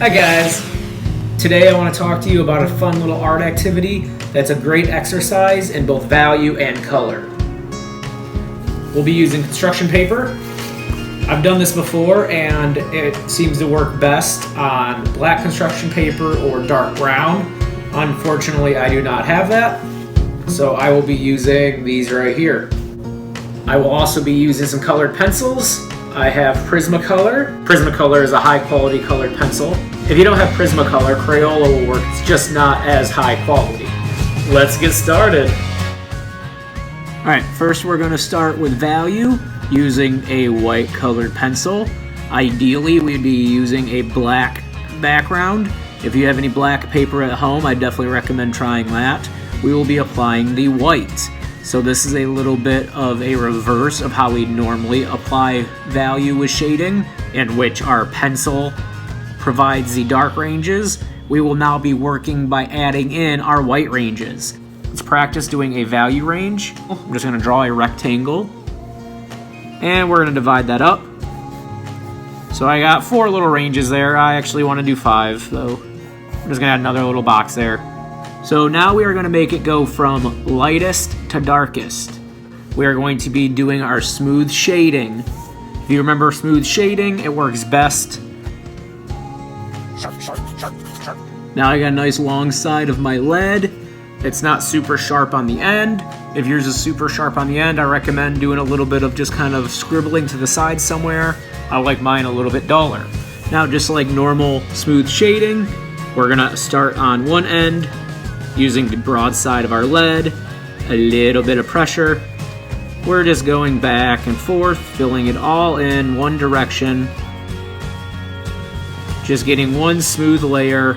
Hi guys! Today I want to talk to you about a fun little art activity that's a great exercise in both value and color. We'll be using construction paper. I've done this before and it seems to work best on black construction paper or dark brown. Unfortunately, I do not have that, so I will be using these right here. I will also be using some colored pencils. I have PrismaColor. PrismaColor is a high quality colored pencil. If you don't have PrismaColor, Crayola will work. It's just not as high quality. Let's get started. All right, first we're gonna start with value using a white colored pencil. Ideally, we'd be using a black background. If you have any black paper at home, I definitely recommend trying that. We will be applying the white. So this is a little bit of a reverse of how we normally apply value with shading, in which our pencil provides the dark ranges. We will now be working by adding in our white ranges. Let's practice doing a value range. I'm just gonna draw a rectangle, and we're gonna divide that up. So I got 4 little ranges there. I actually wanna do 5, though. I'm just gonna add another little box there. So now we are going to make it go from lightest to darkest. We are going to be doing our smooth shading. If you remember smooth shading, it works best. Now I got a nice long side of my lead. It's not super sharp on the end. If yours is super sharp on the end, I recommend doing a little bit of just kind of scribbling to the side somewhere. I like mine a little bit duller. Now, just like normal smooth shading, we're gonna start on one end, using the broad side of our lead, a little bit of pressure. We're just going back and forth, filling it all in one direction. Just getting one smooth layer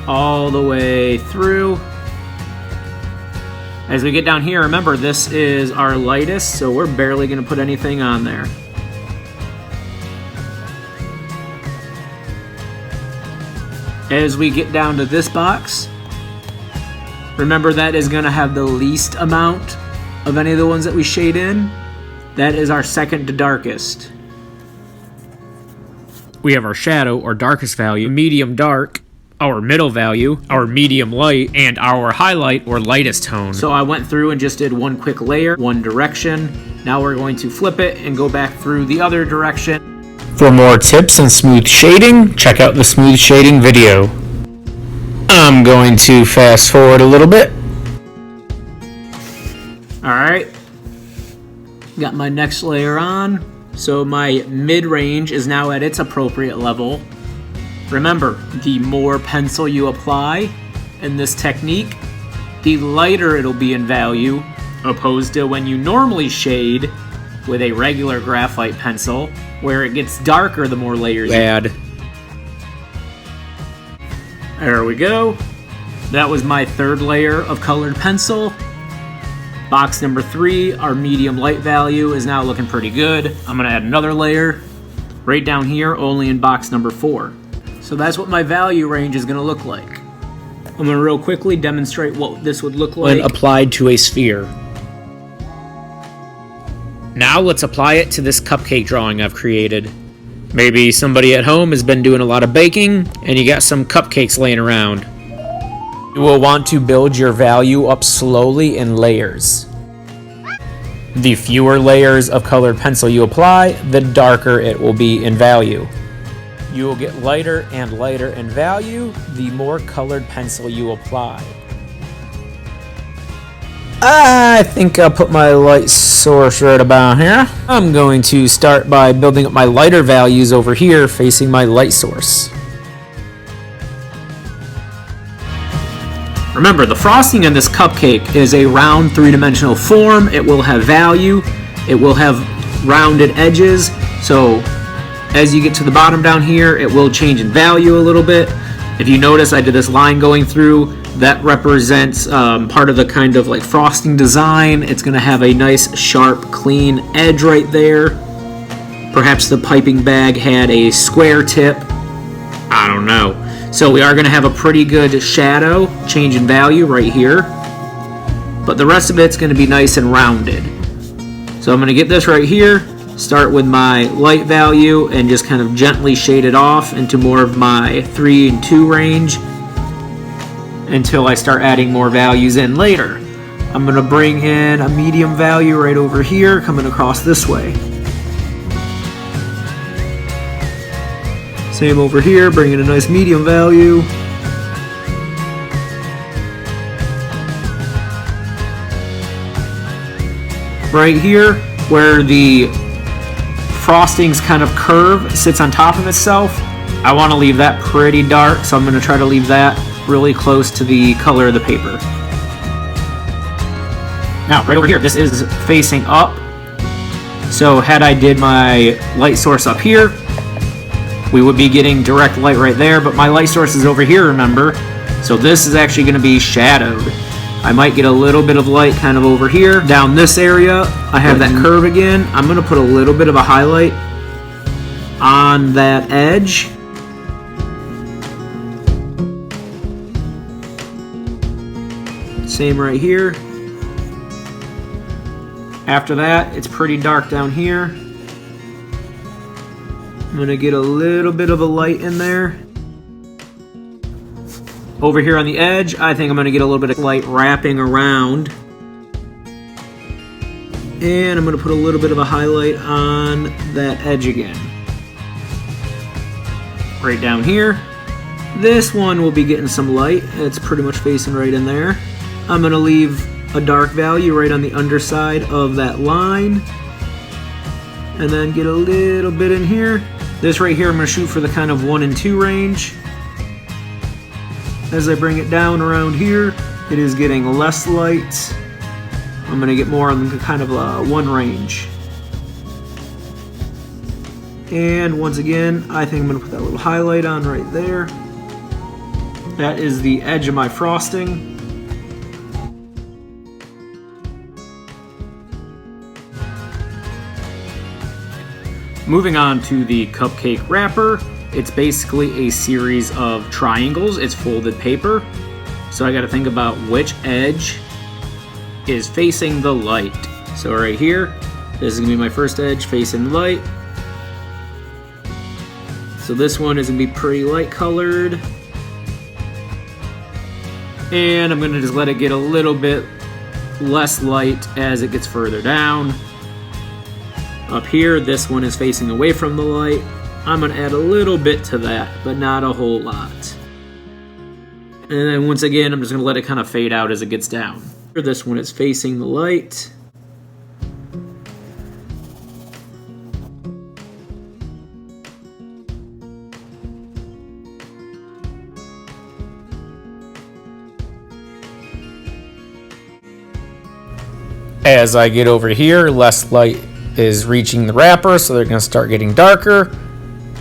all the way through. As we get down here, remember this is our lightest, so we're barely gonna put anything on there. As we get down to this box, remember that is going to have the least amount of any of the ones that we shade in. That is our second to darkest. We have our shadow or darkest value, medium dark, our middle value, our medium light, and our highlight or lightest tone. So I went through and just did one quick layer, one direction. Now we're going to flip it and go back through the other direction. For more tips on smooth shading, check out the smooth shading video. I'm going to fast forward a little bit. Alright, got my next layer on. So my mid-range is now at its appropriate level. Remember, the more pencil you apply in this technique, the lighter it'll be in value, opposed to when you normally shade with a regular graphite pencil, where it gets darker the more layers you add. There we go. That was my third layer of colored pencil. Box number 3, our medium light value, is now looking pretty good. I'm gonna add another layer right down here, only in box number 4. So that's what my value range is gonna look like. I'm gonna real quickly demonstrate what this would look like when applied to a sphere. Now let's apply it to this cupcake drawing I've created. Maybe somebody at home has been doing a lot of baking and you got some cupcakes laying around. You will want to build your value up slowly in layers. The fewer layers of colored pencil you apply, the darker it will be in value. You will get lighter and lighter in value the more colored pencil you apply. I think I'll put my light source right about here. I'm going to start by building up my lighter values over here facing my light source. Remember, the frosting in this cupcake is a round 3-dimensional form. It will have value. It will have rounded edges. So as you get to the bottom down here, it will change in value a little bit. If you notice, I did this line going through. That represents part of the kind of like frosting design. It's going to have a nice, sharp, clean edge right there. Perhaps the piping bag had a square tip. I don't know. So we are going to have a pretty good shadow change in value right here. But the rest of it's going to be nice and rounded. So I'm going to get this right here. start with my light value and just kind of gently shade it off into more of my 3 and 2 range until I start adding more values in later. I'm going to bring in a medium value right over here, coming across this way. Same over here, bring in a nice medium value. Right here, where the frostings kind of curve, sits on top of itself, I want to leave that pretty dark, so I'm going to try to leave that really close to the color of the paper. Now, right over here, this is facing up. So had I did my light source up here, we would be getting direct light right there, but my light source is over here, remember? So this is actually going to be shadowed. I might get a little bit of light kind of over here. Down this area, I have that curve again. I'm going to put a little bit of a highlight on that edge. Same right here. After that, it's pretty dark down here. I'm going to get a little bit of a light in there. Over here on the edge, I think I'm going to get a little bit of light wrapping around. And I'm going to put a little bit of a highlight on that edge again. Right down here. This one will be getting some light. It's pretty much facing right in there. I'm going to leave a dark value right on the underside of that line. And then get a little bit in here. This right here, I'm going to shoot for the kind of 1 and 2 range. As I bring it down around here, it is getting less light. I'm going to get more on the kind of 1 range. And once again, I think I'm going to put that little highlight on right there. That is the edge of my frosting. Moving on to the cupcake wrapper. It's basically a series of triangles. It's folded paper. So I got to think about which edge is facing the light. So right here, this is going to be my first edge facing the light. So this one is going to be pretty light colored. And I'm going to just let it get a little bit less light as it gets further down. Up here, this one is facing away from the light. I'm going to add a little bit to that, but not a whole lot. And then once again, I'm just going to let it kind of fade out as it gets down. This one is facing the light. As I get over here, less light is reaching the wrapper, so they're going to start getting darker.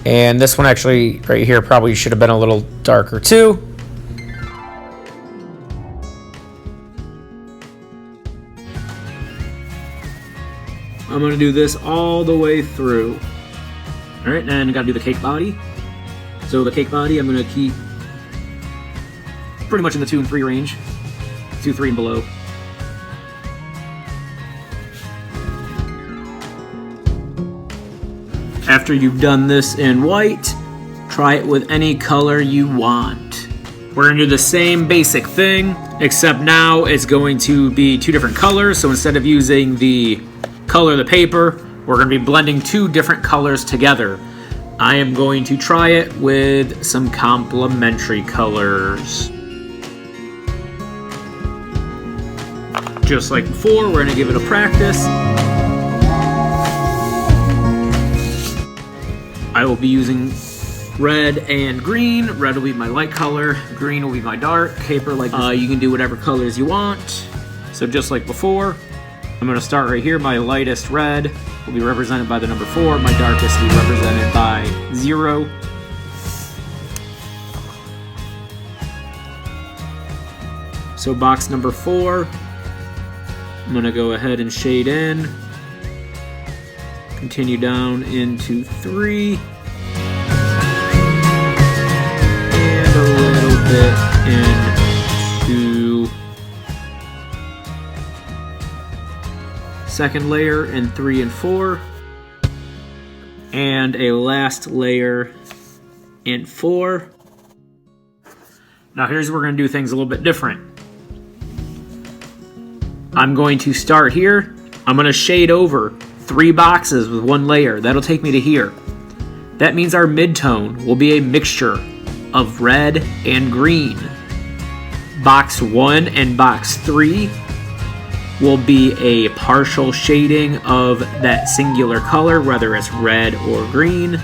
And this one actually right here probably should have been a little darker too. I'm going to do this all the way through. Alright, and I got to do the cake body. So the cake body I'm going to keep pretty much in the 2 and 3 range. 2, 3 and below. After you've done this in white, try it with any color you want. We're going to do the same basic thing, except now it's going to be 2 different colors. So instead of using the color of the paper, we're going to be blending 2 different colors together. I am going to try it with some complementary colors. Just like before, we're going to give it a practice. I will be using red and green. Red will be my light color, green will be my dark. Paper, like you can do whatever colors you want. So just like before, I'm going to start right here. My lightest red will be represented by the number 4. My darkest will be represented by 0. So box number 4, I'm going to go ahead and shade in. Continue down into 3. And a little bit into second layer in 3 and 4. and a last layer in 4. Now here's where we're going to do things a little bit different. I'm going to start here. I'm going to shade over 3 boxes with 1 layer. That'll take me to here. That means our midtone will be a mixture of red and green. Box 1 and box 3 will be a partial shading of that singular color, whether it's red or green.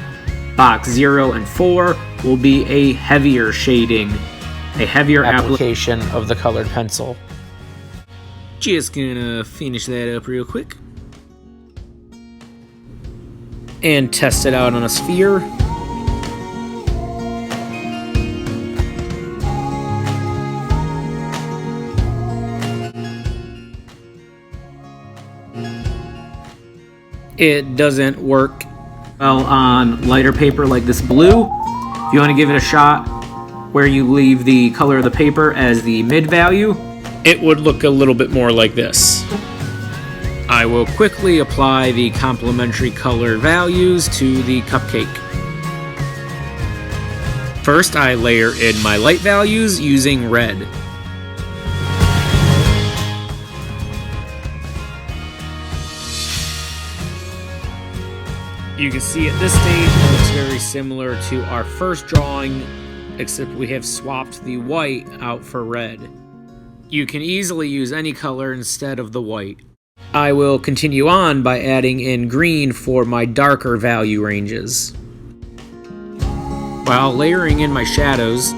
Box 0 and 4 will be a heavier shading, a heavier Application of the colored pencil. Just gonna finish that up real quick and test it out on a sphere. It doesn't work well on lighter paper like this blue. If you want to give it a shot where you leave the color of the paper as the mid value, it would look a little bit more like this. I will quickly apply the complementary color values to the cupcake. First, I layer in my light values using red. You can see at this stage it looks very similar to our first drawing, except we have swapped the white out for red. You can easily use any color instead of the white. I will continue on by adding in green for my darker value ranges. While layering in my shadows,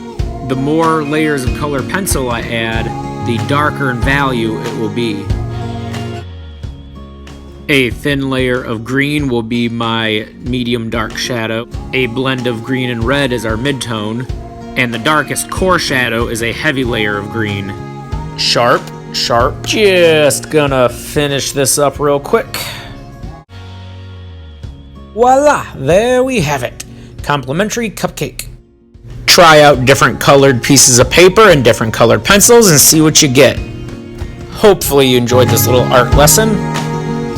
the more layers of color pencil I add, the darker in value it will be. A thin layer of green will be my medium dark shadow. A blend of green and red is our midtone, and the darkest core shadow is a heavy layer of green. Sharp, sharp. Just gonna finish this up real quick. Voila, there we have it. Complementary cupcake. Try out different colored pieces of paper and different colored pencils and see what you get. Hopefully you enjoyed this little art lesson.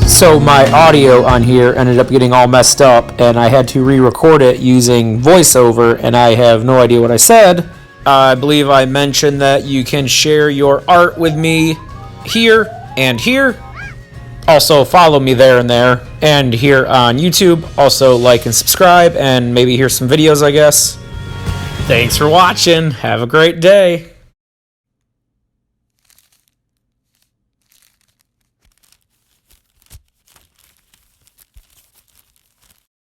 So my audio on here ended up getting all messed up and I had to re-record it using voiceover and I have no idea what I said. I believe I mentioned that you can share your art with me here and here. Also follow me there and there. And here on YouTube, also like and subscribe and maybe hear some videos, I guess. Thanks for watching. Have a great day.